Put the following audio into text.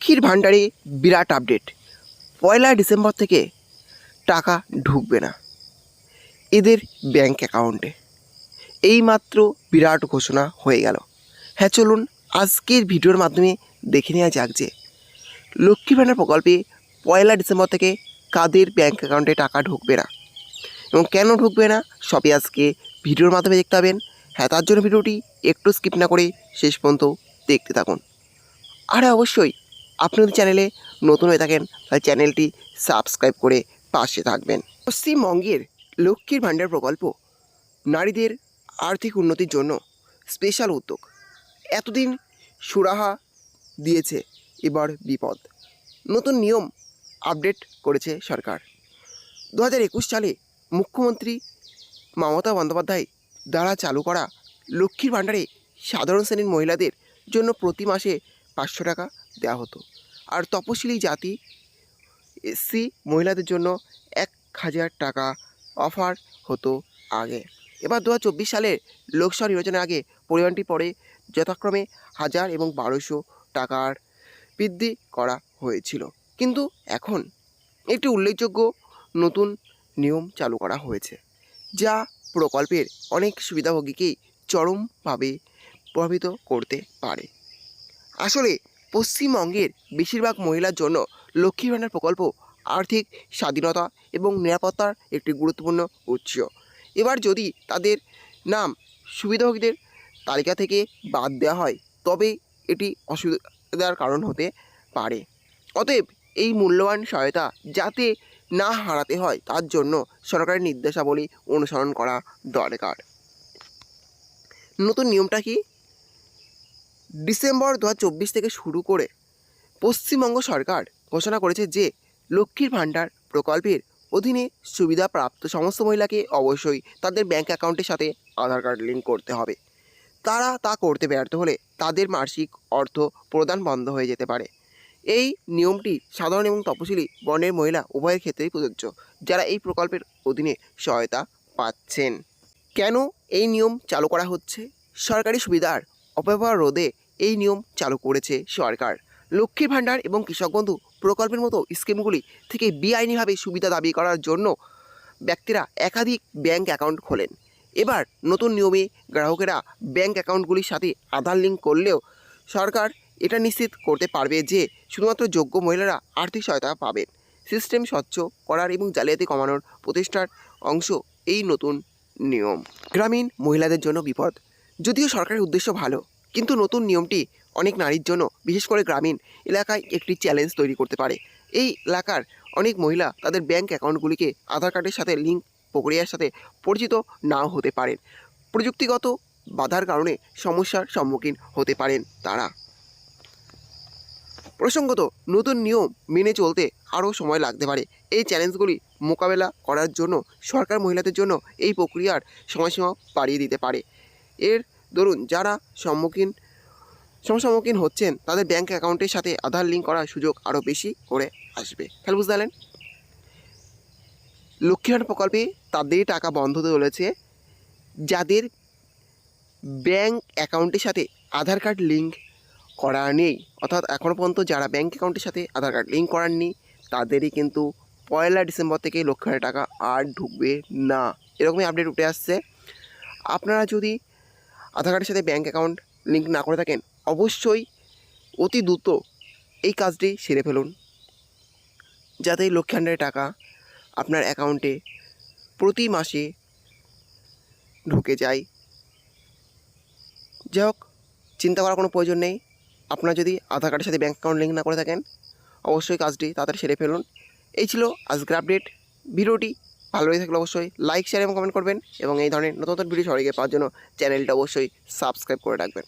লক্ষ্মীর ভাণ্ডারে বিরাট update. 1 December থেকে টাকা ঢুকবে না এদের ব্যাংক অ্যাকাউন্টে। এইমাত্র বিরাট ঘোষণা হয়ে গেল। হ্যাঁ, চলুন আজকের ভিডিওর মাধ্যমে দেখে নেওয়া যাক যে লক্ষ্মীর ভাণ্ডার প্রকল্পে 1 ডিসেম্বর থেকে কাদের ব্যাংক অ্যাকাউন্টে টাকা ঢুকবে না এবং কেন ঢুকবে না সবই আজকে ভিডিওর মাধ্যমে দেখতে পাবেন। হ্যাঁ, তার জন্য ভিডিওটি একটু স্কিপ না করে শেষ পর্যন্ত দেখতে থাকুন। আর অবশ্যই আপনি যদি চ্যানেলে নতুন হয়ে থাকেন তাহলে চ্যানেলটি সাবস্ক্রাইব করে পাশে থাকবেন। পশ্চিমবঙ্গের লক্ষ্মীর ভাণ্ডার প্রকল্প নারীদের আর্থিক উন্নতির জন্য স্পেশাল উদ্যোগ। এতদিন সুরাহা দিয়েছে, এবার বিপদ। নতুন নিয়ম আপডেট করেছে সরকার। 2021 সালে মুখ্যমন্ত্রী মমতা বন্দ্যোপাধ্যায় দ্বারা চালু করা লক্ষ্মীর ভাণ্ডারে সাধারণ শ্রেণীর মহিলাদের জন্য প্রতি মাসে 500 টাকা দেওয়া হতো, আর তপশিলি জাতি এসসি মহিলাদের জন্য 1000 টাকা অফার হতো আগে। এবার 2024 সালের লোকসভা নির্বাচনের আগে পরিমাণটি পরে যথাক্রমে 1000 এবং 1200 টাকার বৃদ্ধি করা হয়েছিল। কিন্তু এখন একটি উল্লেখযোগ্য নতুন নিয়ম চালু করা হয়েছে, যা প্রকল্পের অনেক সুবিধাভোগীকেই চরমভাবে প্রভাবিত করতে পারে। আসলে পশ্চিমবঙ্গের বেশিরভাগ মহিলার জন্য লক্ষ্মীর ভাণ্ডার প্রকল্প আর্থিক স্বাধীনতা এবং নিরাপত্তার একটি গুরুত্বপূর্ণ উৎস। এবার যদি তাদের নাম সুবিধাভোগীদের তালিকা থেকে বাদ দেওয়া হয় তবে এটি অসুবিধার কারণ হতে পারে। অতএব এই মূল্যবান সহায়তা যাতে না হারাতে হয় তার জন্য সরকারের নির্দেশাবলী অনুসরণ করা দরকার। নতুন নিয়মটা কি? ডিসেম্বর 2024 থেকে শুরু করে পশ্চিমবঙ্গ সরকার ঘোষণা করেছে যে লক্ষ্মীর ভাণ্ডার প্রকল্পের অধীনে সুবিধাপ্রাপ্ত সমস্ত মহিলাকে অবশ্যই তাদের ব্যাংক অ্যাকাউন্টের সাথে আধার কার্ড লিঙ্ক করতে হবে। তারা তা করতে ব্যর্থ হলে তাদের মাসিক অর্থ প্রদান বন্ধ হয়ে যেতে পারে। এই নিয়মটি সাধারণ এবং তপশিলি বর্ণের মহিলা উভয়ের ক্ষেত্রেই প্রযোজ্য, যারা এই প্রকল্পের অধীনে সহায়তা পাচ্ছেন। কেন এই নিয়ম চালু করা হচ্ছে? সরকারি সুবিধার অপব্যবহার রোধে এই নিয়ম চালু করেছে সরকার। লক্ষ্মীর ভাণ্ডার এবং কৃষক বন্ধু প্রকল্পের মতো স্কিমগুলি থেকে বেআইনিভাবে সুবিধা দাবি করার জন্য ব্যক্তিরা একাধিক ব্যাংক অ্যাকাউন্ট খোলেন। এবার নতুন নিয়মে গ্রাহকেরা ব্যাংক অ্যাকাউন্টগুলির সাথে আধার লিঙ্ক করলেও সরকার এটা নিশ্চিত করতে পারবে যে শুধুমাত্র যোগ্য মহিলারা আর্থিক সহায়তা পাবেন। সিস্টেম স্বচ্ছ করার এবং জালিয়াতি কমানোর প্রচেষ্টার অংশ এই নতুন নিয়ম। গ্রামীণ মহিলাদের জন্য বিপদ। যদিও সরকারের উদ্দেশ্য ভালো, কিন্তু নতুন নিয়মটি অনেক নারীর জন্য, বিশেষ করে গ্রামীণ এলাকায়, একটি চ্যালেঞ্জ তৈরি করতে পারে। এই এলাকার অনেক মহিলা তাদের ব্যাংক অ্যাকাউন্টগুলিকে আধার কার্ডের সাথে লিঙ্ক প্রক্রিয়ার সাথে পরিচিত নাও হতে পারেন। প্রযুক্তিগত বাধার কারণে সমস্যার সম্মুখীন হতে পারেন তারা। প্রসঙ্গত, নতুন নিয়ম মেনে চলতে আরও সময় লাগতে পারে। এই চ্যালেঞ্জগুলি মোকাবেলা করার জন্য সরকার মহিলাদের জন্য এই প্রক্রিয়ার সময়সীমা বাড়িয়ে দিতে পারে। এর দরুন যারা সম্মুখীন হচ্ছেন তাদের ব্যাংক অ্যাকাউন্টের সাথে আধার লিঙ্ক করার সুযোগ আরও বেশি করে আসবে। তাহলে বুঝতে পারলেন, লক্ষ্মীর ভাণ্ডার প্রকল্পে তাদেরই টাকা বন্ধ হতে চলেছে যাদের ব্যাংক অ্যাকাউন্টের সাথে আধার কার্ড লিঙ্ক করা নেই। অর্থাৎ এখনও পর্যন্ত যারা ব্যাংক অ্যাকাউন্টের সাথে আধার কার্ড লিঙ্ক করাননি তাদেরই কিন্তু 1 ডিসেম্বর থেকে লক্ষ্মীর ভাণ্ডার টাকা আর ঢুকবে না, এরকমই আপডেট উঠে আসছে। আপনারা যদি আধার কার্ডের সাথে ব্যাংক অ্যাকাউন্ট লিঙ্ক না করে থাকেন অবশ্যই অতি দ্রুত এই কাজটি সেরে ফেলুন, যাতে লক্ষ্মীর ভাণ্ডারের টাকা আপনার অ্যাকাউন্টে প্রতি মাসে ঢুকে যায়। যাই হোক, চিন্তা করার কোনো প্রয়োজন নেই। আপনারা যদি আধার কার্ডের সাথে ব্যাংক অ্যাকাউন্ট লিঙ্ক না করে থাকেন অবশ্যই কাজটি তাড়াতাড়ি সেরে ফেলুন। এই ছিল আজকের আপডেট। ভিডিওটি ভালো লেগে থাকলে অবশ্যই লাইক, শেয়ার এবং কমেন্ট করবেন এবং এই ধরনের নতুন নতুন ভিডিও সবাইকে পাওয়ার জন্য চ্যানেলটা অবশ্যই সাবস্ক্রাইব করে রাখবেন।